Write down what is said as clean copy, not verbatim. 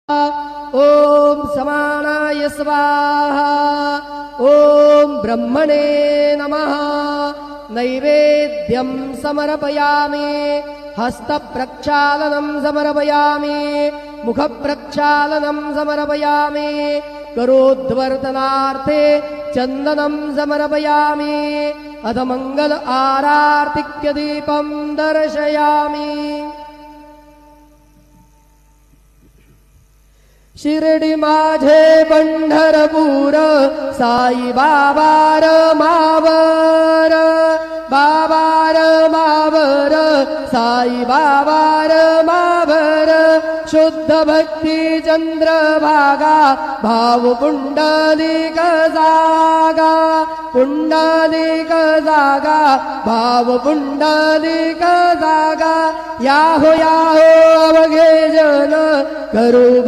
ओम समानाय स्वाहा। ओम ब्रह्मणे नमः। नैवेद्यं समर्पयामि। हस्तप्रक्षालनं समर्पयामि। मुखप्रक्षालनं समर्पयामि। करोद्वर्तनार्थे चन्दनं समर्पयामि। अथ मंगल आरार्तिक्य दीपं दर्शयामि। शिर्डी माझे पंढरपूर, साई बाबार मावर, बाबार मावर, साई बाबार मावर। शुद्ध भक्ती चंद्रभागा, भाव पुंडलिक जागा, पुंडलिक जागा, भाव पुंडलिक जागा। याहो याहो अवघे जन, करू